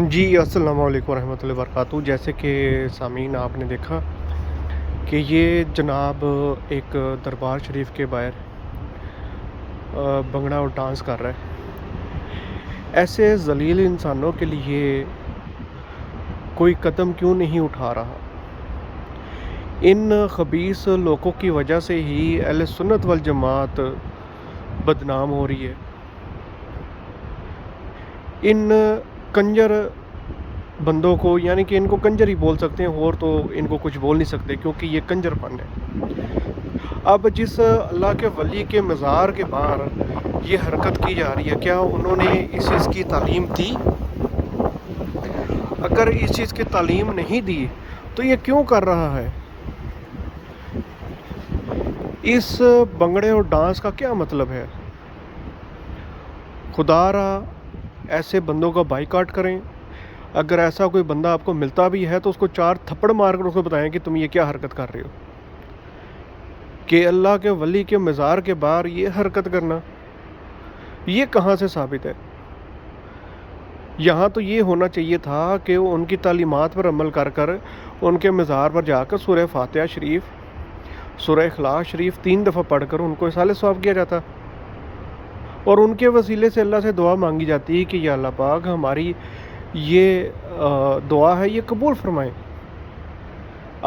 جی السلام علیکم ورحمۃ اللہ وبرکاتہ۔ جیسے کہ سامعین آپ نے دیکھا کہ یہ جناب ایک دربار شریف کے باہر بھنگڑا اور ڈانس کر رہا ہے۔ ایسے ذلیل انسانوں کے لیے کوئی قدم کیوں نہیں اٹھا رہا؟ ان خبیث لوگوں کی وجہ سے ہی اہل سنت والجماعت بدنام ہو رہی ہے۔ ان کنجر بندوں کو، یعنی کہ ان کو کنجر ہی بول سکتے ہیں، اور تو ان کو کچھ بول نہیں سکتے کیونکہ یہ کنجر پن ہے۔ اب جس اللہ کے ولی کے مزار کے باہر یہ حرکت کی جا رہی ہے، کیا انہوں نے اس چیز کی تعلیم دی؟ اگر اس چیز کی تعلیم نہیں دی تو یہ کیوں کر رہا ہے؟ اس بھنگڑے اور ڈانس کا کیا مطلب ہے؟ خدا را ایسے بندوں کا بائیکاٹ کریں۔ اگر ایسا کوئی بندہ آپ کو ملتا بھی ہے تو اس کو 4 تھپڑ مار کر اس کو بتائیں کہ تم یہ کیا حرکت کر رہے ہو، کہ اللہ کے ولی کے مزار کے باہر یہ حرکت کرنا یہ کہاں سے ثابت ہے؟ یہاں تو یہ ہونا چاہیے تھا کہ ان کی تعلیمات پر عمل کر کر ان کے مزار پر جا کر سورہ فاتحہ شریف، سورہ اخلاص شریف 3 دفعہ پڑھ کر ان کو ایصال ثواب کیا جاتا، اور ان کے وسیلے سے اللہ سے دعا مانگی جاتی ہے کہ یا اللہ پاک ہماری یہ دعا ہے یہ قبول فرمائیں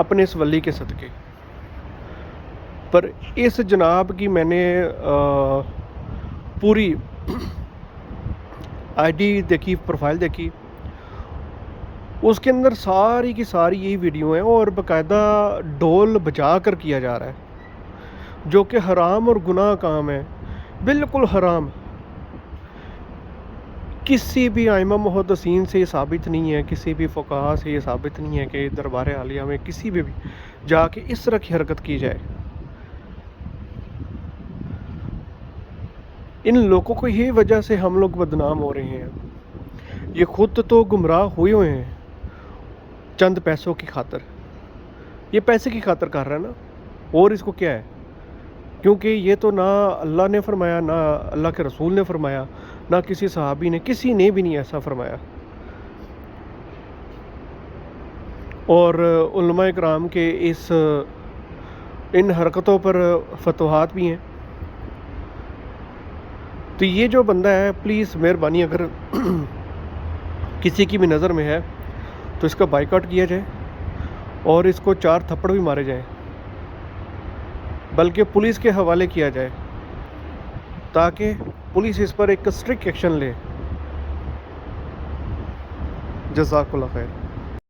اپنے اس ولی کے صدقے۔ پر اس جناب کی میں نے پوری آئی ڈی دیکھی، پروفائل دیکھی، اس کے اندر ساری کی ساری یہی ویڈیو ہیں، اور باقاعدہ ڈھول بجا کر کیا جا رہا ہے، جو کہ حرام اور گناہ کام ہے، بالکل حرام۔ کسی بھی ائمہ محدثین سے یہ ثابت نہیں ہے، کسی بھی فقہا سے یہ ثابت نہیں ہے کہ دربار عالیہ میں کسی بھی جا کے اس طرح کی حرکت کی جائے۔ ان لوگوں کو یہی وجہ سے ہم لوگ بدنام ہو رہے ہیں۔ یہ خود تو گمراہ ہوئے ہیں چند پیسوں کی خاطر، یہ پیسے کی خاطر کر رہا ہے نا، اور اس کو کیا ہے؟ کیونکہ یہ تو نہ اللہ نے فرمایا، نہ اللہ کے رسول نے فرمایا، نہ کسی صحابی نے، کسی نے بھی نہیں ایسا فرمایا۔ اور علماء کرام کے ان حرکتوں پر فتوحات بھی ہیں۔ تو یہ جو بندہ ہے، پلیز مہربانی اگر کسی کی بھی نظر میں ہے تو اس کا بائیکاٹ کیا جائے، اور اس کو 4 تھپڑ بھی مارے جائیں، بلکہ پولیس کے حوالے کیا جائے تاکہ پولیس اس پر ایک اسٹرکٹ ایکشن لے۔ جزاک اللہ خیر۔